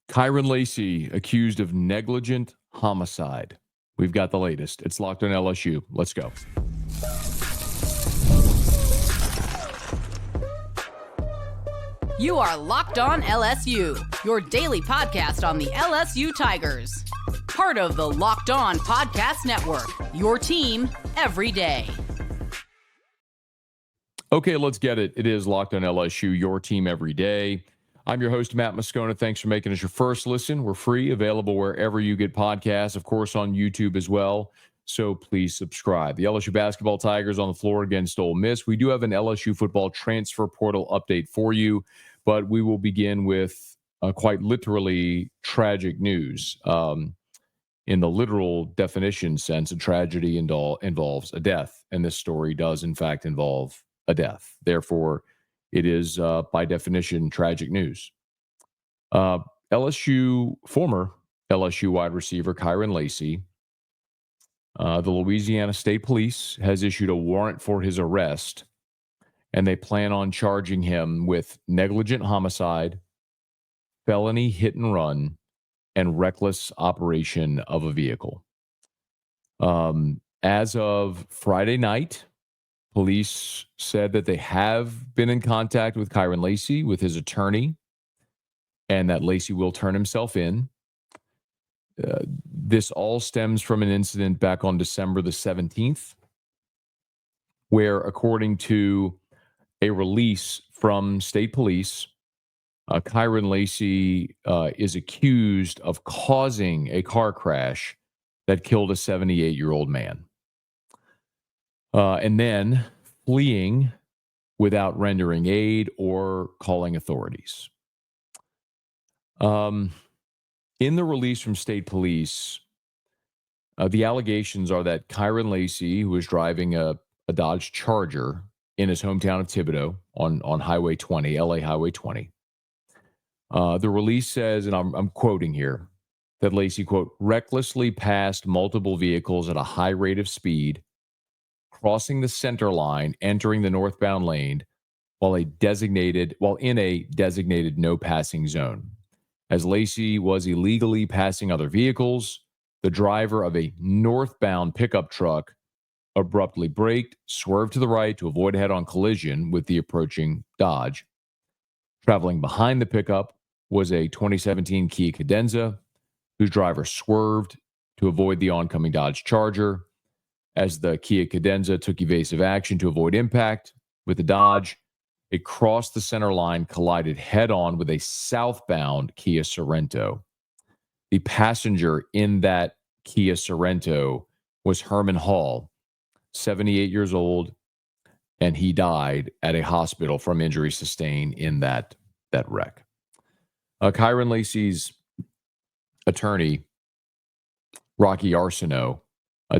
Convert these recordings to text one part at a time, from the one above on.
Kyren Lacy accused of negligent homicide. We've got the latest. It's Locked on LSU. Let's go. You are Locked on LSU, your daily podcast on the LSU Tigers. Part of the Locked on Podcast Network, your team every day. Okay, let's get it. It is Locked on LSU, your team every day. I'm your host, Matt Moscona. Thanks for making us your first listen. We're free, available wherever you get podcasts, of course, on YouTube as well. So please subscribe. The LSU basketball Tigers on the floor against Ole Miss. We do have an LSU football transfer portal update for you, but we will begin with quite literally tragic news. In the literal definition sense, a tragedy involves a death, and this story does, in fact, involve a death. Therefore, it is, by definition, tragic news. Former LSU wide receiver Kyren Lacy, the Louisiana State Police has issued a warrant for his arrest, and they plan on charging him with negligent homicide, felony hit and run, and reckless operation of a vehicle. As of Friday night, police said that they have been in contact with Kyren Lacy, with his attorney, and that Lacy will turn himself in. This all stems from an incident back on December the 17th, where, according to a release from state police, Kyren Lacy is accused of causing a car crash that killed a 78-year-old man. And then fleeing without rendering aid or calling authorities. In the release from state police, the allegations are that Kyren Lacy, who was driving a Dodge Charger in his hometown of Thibodaux on Highway 20, LA Highway 20, the release says, and I'm quoting here, that Lacy, quote, recklessly passed multiple vehicles at a high rate of speed, crossing the center line, entering the northbound lane while in a designated no passing zone. As Lacy was illegally passing other vehicles, the driver of a northbound pickup truck abruptly braked, swerved to the right to avoid a head-on collision with the approaching Dodge. Traveling behind the pickup was a 2017 Kia Cadenza, whose driver swerved to avoid the oncoming Dodge Charger. As the Kia Cadenza took evasive action to avoid impact with the Dodge, it crossed the center line, collided head-on with a southbound Kia Sorento. The passenger in that Kia Sorento was Herman Hall, 78 years old, and he died at a hospital from injuries sustained in that wreck. Kyren Lacy's attorney, Rocky Arsenault,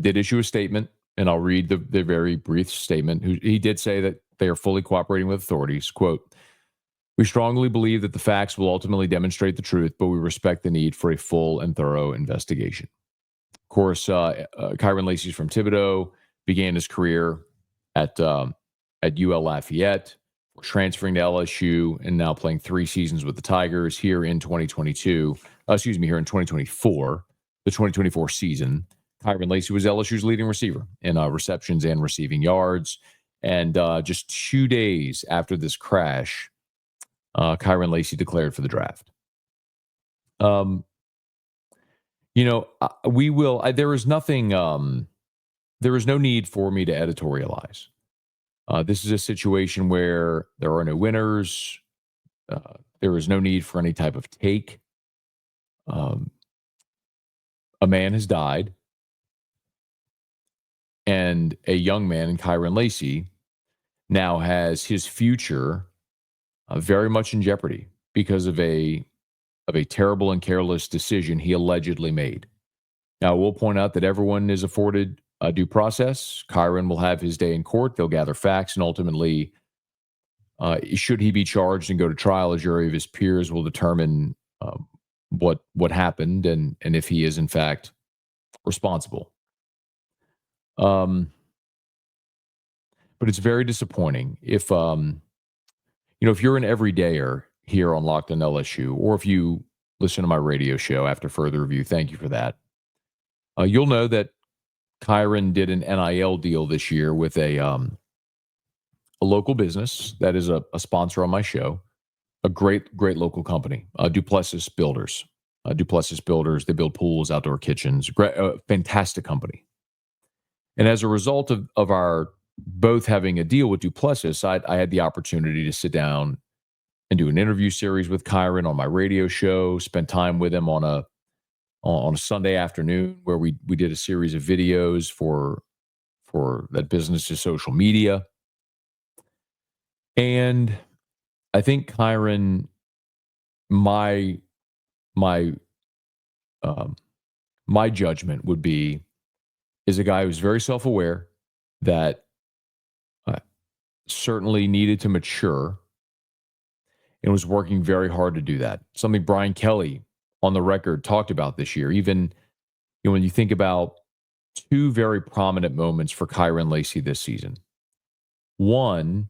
did issue a statement, and I'll read the very brief statement. He did say that they are fully cooperating with authorities. Quote, we strongly believe that the facts will ultimately demonstrate the truth, but we respect the need for a full and thorough investigation. Of course, Kyren Lacy is from Thibodaux, began his career at UL Lafayette, transferring to LSU, and now playing 3 seasons with the Tigers here in 2024, the 2024 season. Kyren Lacy was LSU's leading receiver in receptions and receiving yards. And just 2 days after this crash, Kyren Lacy declared for the draft. We will. There is nothing. There is no need for me to editorialize. This is a situation where there are no winners. There is no need for any type of take. A man has died, and a young man in Kyren Lacy now has his future very much in jeopardy because of a terrible and careless decision he allegedly made. Now, we'll point out that everyone is afforded a due process. Kyren will have his day in court. They'll gather facts, and ultimately, should he be charged and go to trial, a jury of his peers will determine what happened and if he is in fact responsible. But it's very disappointing if you're an everydayer here on Locked on LSU, or if you listen to my radio show after further review, thank you for that. You'll know that Kyren did an NIL deal this year with a local business that is a sponsor on my show, a great local company, Duplessis Builders. Duplessis Builders, they build pools, outdoor kitchens, fantastic company. And as a result of our both having a deal with Duplessis, I had the opportunity to sit down and do an interview series with Kyren on my radio show, spend time with him on a Sunday afternoon where we did a series of videos for that business's social media. And I think Kyren, my judgment would be, is a guy who's very self-aware, that certainly needed to mature and was working very hard to do that. Something Brian Kelly on the record talked about this year. Even when you think about two very prominent moments for Kyren Lacy this season. One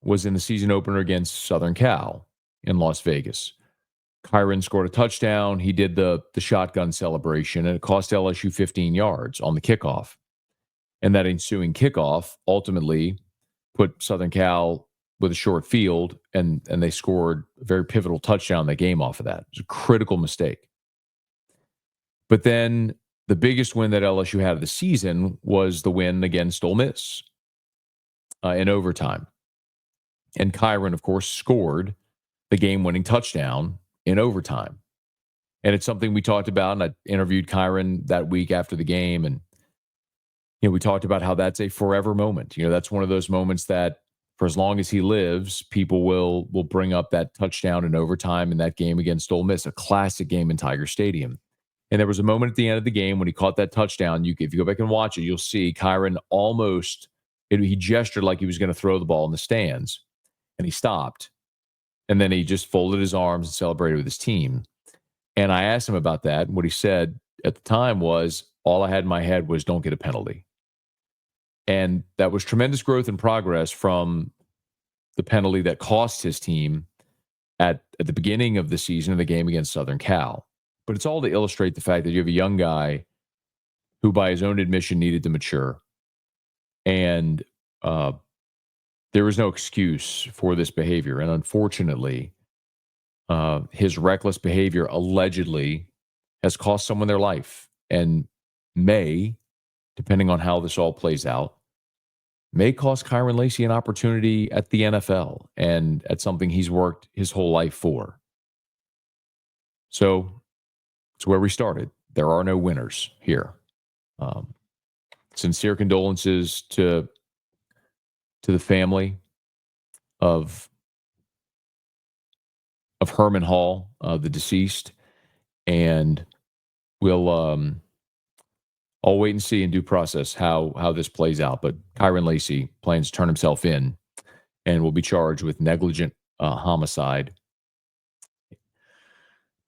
was in the season opener against Southern Cal in Las Vegas. Kyren scored a touchdown. He did the shotgun celebration, and it cost LSU 15 yards on the kickoff. And that ensuing kickoff ultimately put Southern Cal with a short field, and they scored a very pivotal touchdown in the game off of that. It was a critical mistake. But then the biggest win that LSU had of the season was the win against Ole Miss in overtime. And Kyren, of course, scored the game-winning touchdown in overtime. And it's something we talked about, and I interviewed Kyren that week after the game, and we talked about how that's a forever moment. That's one of those moments that for as long as he lives, people will bring up that touchdown in overtime in that game against Ole Miss, a classic game in Tiger Stadium. And there was a moment at the end of the game when he caught that touchdown. If you go back and watch it, you'll see Kyren he gestured like he was going to throw the ball in the stands, and he stopped. And then he just folded his arms and celebrated with his team. And I asked him about that. And what he said at the time was, all I had in my head was, don't get a penalty. And that was tremendous growth and progress from the penalty that cost his team at the beginning of the season in the game against Southern Cal. But it's all to illustrate the fact that you have a young guy who, by his own admission, needed to mature. And there was no excuse for this behavior. And unfortunately, his reckless behavior allegedly has cost someone their life, and may, depending on how this all plays out, may cost Kyren Lacy an opportunity at the NFL and at something he's worked his whole life for. So it's where we started. There are no winners here. Sincere condolences to the family of Herman Hall, the deceased, and we'll I'll wait and see in due process how this plays out. But Kyren Lacy plans to turn himself in and will be charged with negligent homicide.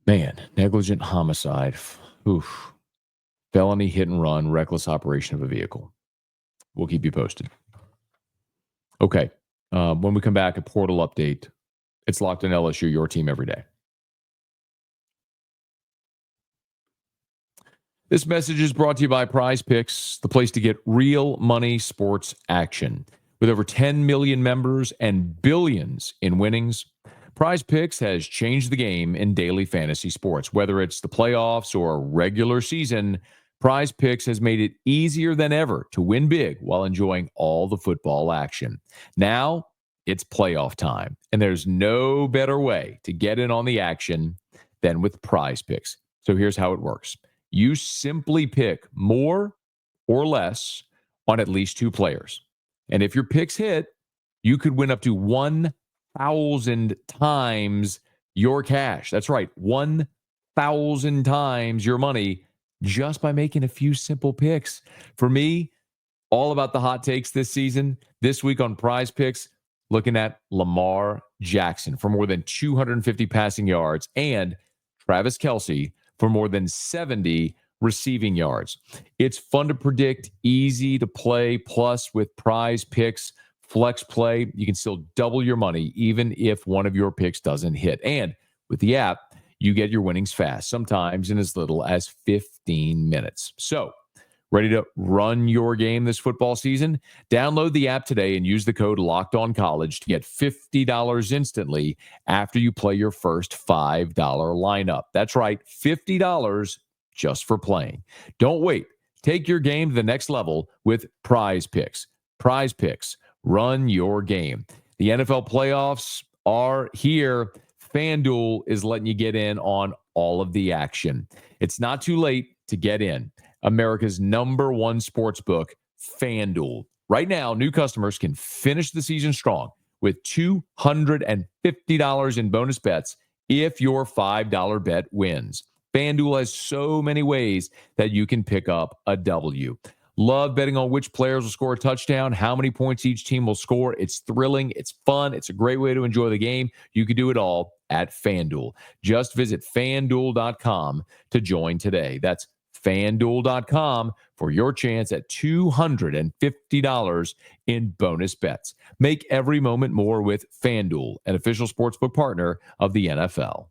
Man, negligent homicide. Oof. Felony hit and run, reckless operation of a vehicle. We'll keep you posted. Okay. When we come back, a portal update. It's Locked on LSU, your team every day. This message is brought to you by Prize Picks, the place to get real money sports action. With over 10 million members and billions in winnings, Prize Picks has changed the game in daily fantasy sports. Whether it's the playoffs or regular season, Prize Picks has made it easier than ever to win big while enjoying all the football action. Now it's playoff time, and there's no better way to get in on the action than with Prize Picks. So here's how it works. You simply pick more or less on at least two players. And if your picks hit, you could win up to 1,000 times your cash. That's right, 1,000 times your money just by making a few simple picks. For me, all about the hot takes this season. This week on Prize Picks, looking at Lamar Jackson for more than 250 passing yards and Travis Kelce for more than 70 receiving yards. It's fun to predict, easy to play. Plus, with Prize Picks Flex Play, you can still double your money even if one of your picks doesn't hit. And with the app, you get your winnings fast, sometimes in as little as 15 minutes. So, ready to run your game this football season? Download the app today and use the code LOCKEDONCollege to get $50 instantly after you play your first $5 lineup. That's right, $50 just for playing. Don't wait. Take your game to the next level with Prize Picks. Prize Picks. Run your game. The NFL playoffs are here. FanDuel is letting you get in on all of the action. It's not too late to get in. America's number one sportsbook, FanDuel. Right now, new customers can finish the season strong with $250 in bonus bets if your $5 bet wins. FanDuel has so many ways that you can pick up a W. Love betting on which players will score a touchdown, how many points each team will score. It's thrilling. It's fun. It's a great way to enjoy the game. You can do it all at FanDuel. Just visit FanDuel.com to join today. That's FanDuel.com for your chance at $250 in bonus bets. Make every moment more with FanDuel, an official sportsbook partner of the NFL.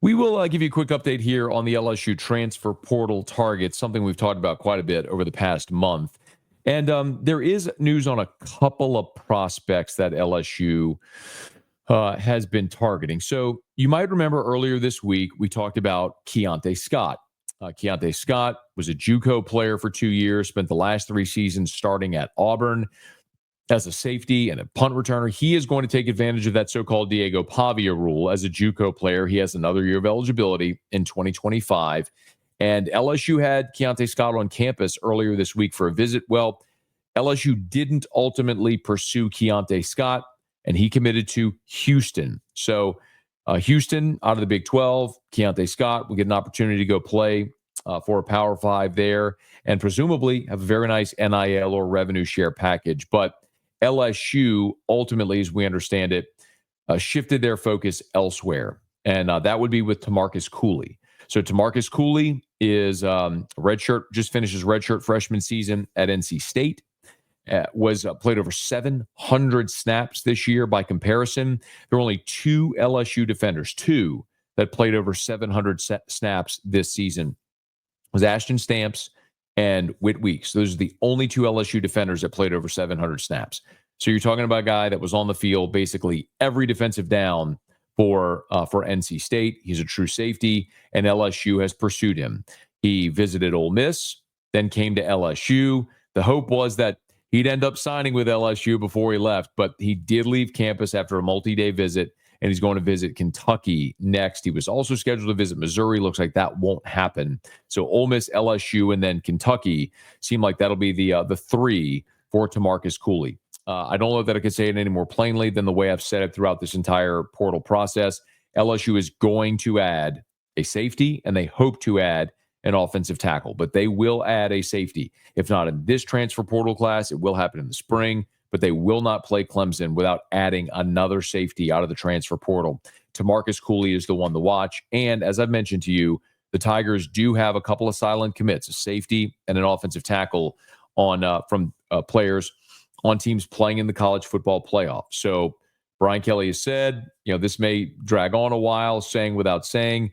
We will give you a quick update here on the LSU Transfer Portal Target, something we've talked about quite a bit over the past month. And there is news on a couple of prospects that LSU has been targeting. So you might remember earlier this week, we talked about Keontae Scott. Keontae Scott was a JUCO player for 2 years, spent the last 3 seasons starting at Auburn as a safety and a punt returner. He is going to take advantage of that so-called Diego Pavia rule as a JUCO player. He has another year of eligibility in 2025. And LSU had Keontae Scott on campus earlier this week for a visit. Well, LSU didn't ultimately pursue Keontae Scott, and he committed to Houston. So Houston out of the Big 12, Keontae Scott will get an opportunity to go play for a Power 5 there and presumably have a very nice NIL or revenue share package. But LSU ultimately, as we understand it, shifted their focus elsewhere. And that would be with Tamarcus Cooley. So Tamarcus Cooley is redshirt, just finished his redshirt freshman season at NC State. Was played over 700 snaps this year. By comparison, there were only 2 LSU defenders, 2 that played over 700 snaps this season. It was Ashton Stamps and Whit Weeks. Those are the only 2 LSU defenders that played over 700 snaps. So you're talking about a guy that was on the field basically every defensive down for NC State. He's a true safety, and LSU has pursued him. He visited Ole Miss, then came to LSU. The hope was that he'd end up signing with LSU before he left, but he did leave campus after a multi-day visit, and he's going to visit Kentucky next. He was also scheduled to visit Missouri. Looks like that won't happen. So Ole Miss, LSU, and then Kentucky seem like that'll be the 3 for Tamarcus Cooley. I don't know that I could say it any more plainly than the way I've said it throughout this entire portal process. LSU is going to add a safety, and they hope to add an offensive tackle, but they will add a safety. If not in this transfer portal class, it will happen in the spring, but they will not play Clemson without adding another safety out of the transfer portal. Tamarcus Cooley is the one to watch. And as I've mentioned to you, the Tigers do have a couple of silent commits, a safety and an offensive tackle on from players on teams playing in the college football playoff. So Brian Kelly has said, this may drag on a while, saying without saying.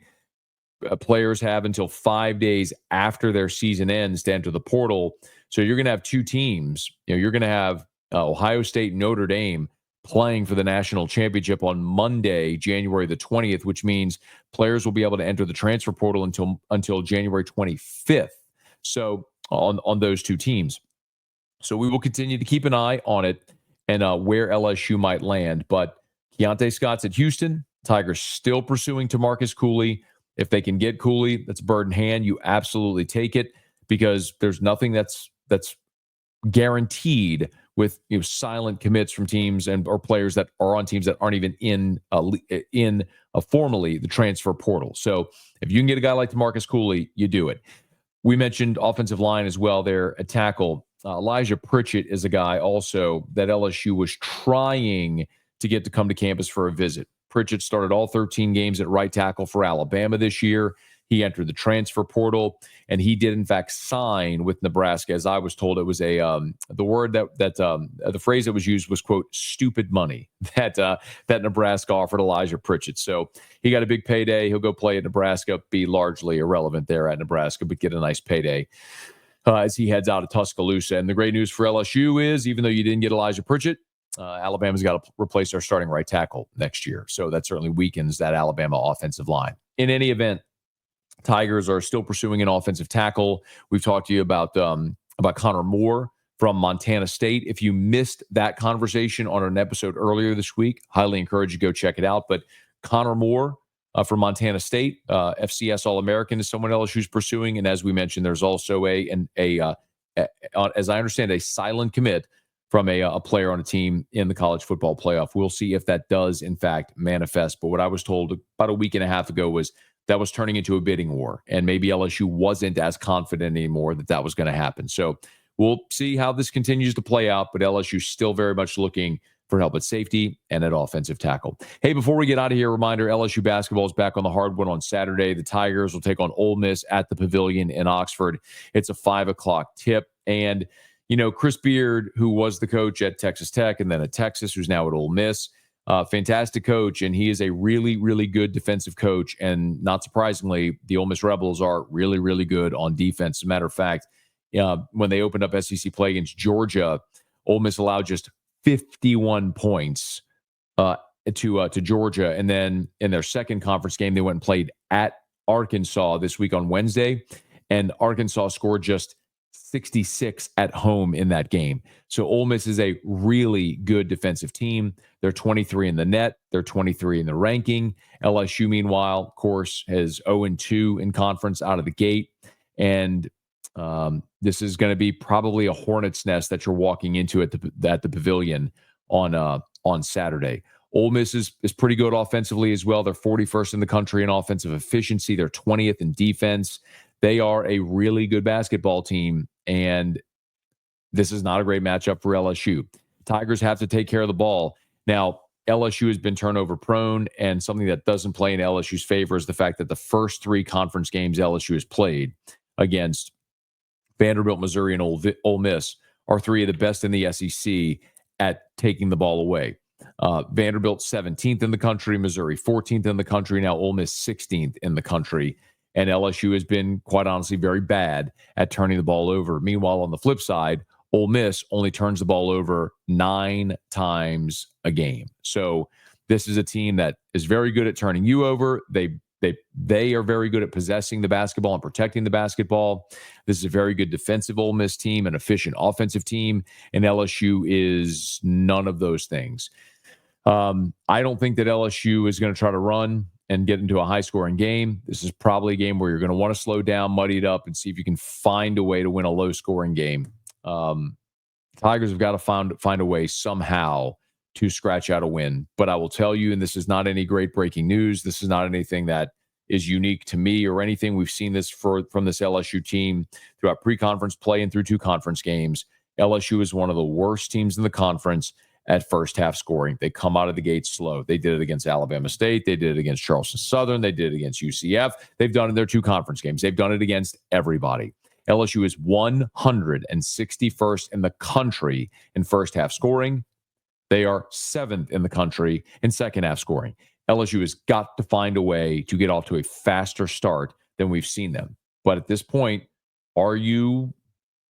Players have until 5 days after their season ends to enter the portal. So you're going to have 2 teams. You're going to have Ohio State and Notre Dame playing for the national championship on Monday, January the 20th, which means players will be able to enter the transfer portal until January 25th. So on those 2 teams. So we will continue to keep an eye on it and where LSU might land. But Keontae Scott's at Houston. Tigers still pursuing Tamarcus Cooley. If they can get Cooley, that's bird in hand. You absolutely take it because there's nothing that's guaranteed with silent commits from teams or players that are on teams that aren't even in formally the transfer portal. So if you can get a guy like Tamarcus Cooley, you do it. We mentioned offensive line as well there at tackle. Elijah Pritchett is a guy also that LSU was trying to get to come to campus for a visit. Pritchett started all 13 games at right tackle for Alabama this year. He entered the transfer portal, and he did in fact sign with Nebraska. As I was told, it was the phrase that was used was, quote, stupid money that Nebraska offered Elijah Pritchett. So he got a big payday. He'll go play at Nebraska, be largely irrelevant there at Nebraska, but get a nice payday as he heads out of Tuscaloosa. And the great news for LSU is, even though you didn't get Elijah Pritchett, Alabama's got to replace their starting right tackle next year. So that certainly weakens that Alabama offensive line. In any event, Tigers are still pursuing an offensive tackle. We've talked to you about Connor Moore from Montana State. If you missed that conversation on an episode earlier this week, highly encourage you to go check it out. But Connor Moore from Montana State, FCS All-American, is someone LSU's pursuing. And as we mentioned, there's also as I understand, a silent commit from a player on a team in the college football playoff. We'll see if that does, in fact, manifest. But what I was told about a week and a half ago was that was turning into a bidding war, and maybe LSU wasn't as confident anymore that was going to happen. So we'll see how this continues to play out, but LSU still very much looking for help at safety and at offensive tackle. Hey, before we get out of here, reminder, LSU basketball is back on the hardwood on Saturday. The Tigers will take on Ole Miss at the Pavilion in Oxford. It's a 5 o'clock tip. And, Chris Beard, who was the coach at Texas Tech and then at Texas, who's now at Ole Miss, fantastic coach, and he is a really, really good defensive coach. And not surprisingly, the Ole Miss Rebels are really, really good on defense. As a matter of fact, when they opened up SEC play against Georgia, Ole Miss allowed just 51 points to Georgia. And then in their second conference game, they went and played at Arkansas this week on Wednesday, and Arkansas scored just 66 at home in that game. So Ole Miss is a really good defensive team. They're 23 in the net. They're 23 in the ranking. LSU, meanwhile, of course, has 0-2 in conference out of the gate. And this is going to be probably a hornet's nest that you're walking into at the Pavilion on Saturday. Ole Miss is pretty good offensively as well. They're 41st in the country in offensive efficiency. They're 20th in defense. They are a really good basketball team, and this is not a great matchup for LSU. Tigers have to take care of the ball. Now, LSU has been turnover prone, and something that doesn't play in LSU's favor is the fact that the first 3 conference games LSU has played against Vanderbilt, Missouri, and Ole Miss are 3 of the best in the SEC at taking the ball away. Vanderbilt 17th in the country, Missouri 14th in the country, now Ole Miss 16th in the country. And LSU has been, quite honestly, very bad at turning the ball over. Meanwhile, on the flip side, Ole Miss only turns the ball over 9 times a game. So this is a team that is very good at turning you over. They are very good at possessing the basketball and protecting the basketball. This is a very good defensive Ole Miss team, an efficient offensive team, and LSU is none of those things. I don't think that LSU is going to try to run and get into a high-scoring game. This is probably a game where you're going to want to slow down, muddy it up, and see if you can find a way to win a low-scoring game. Tigers have got to find a way somehow to scratch out a win. But I will tell you, and this is not any great breaking news, this is not anything that is unique to me or anything. We've seen this from this LSU team throughout pre-conference play and through 2 conference games. LSU is one of the worst teams in the conference at first half scoring. They come out of the gate slow. They did it against Alabama State. They did it against Charleston Southern. They did it against UCF. They've done it in their 2 conference games. They've done it against everybody. LSU is 161st in the country in first half scoring. They are 7th in the country in second half scoring. LSU has got to find a way to get off to a faster start than we've seen them. But at this point, are you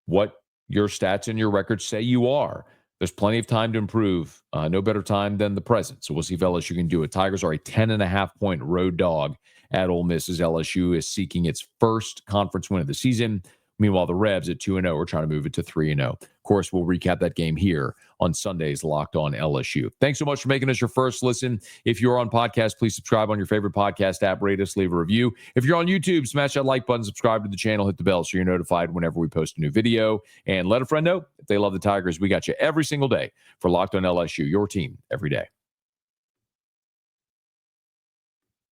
what your stats and your records say you are? There's plenty of time to improve. No better time than the present. So we'll see if LSU can do it. Tigers are a 10.5-point road dog at Ole Miss as LSU is seeking its first conference win of the season. Meanwhile, the Rebs at 2-0 are trying to move it to 3-0. Of course, we'll recap that game here on Sunday's Locked On LSU. Thanks so much for making us your first listen. If you're on podcast, please subscribe on your favorite podcast app, rate us, leave a review. If you're on YouTube, smash that like button, subscribe to the channel, hit the bell so you're notified whenever we post a new video. And let a friend know if they love the Tigers. We got you every single day for Locked On LSU, your team every day.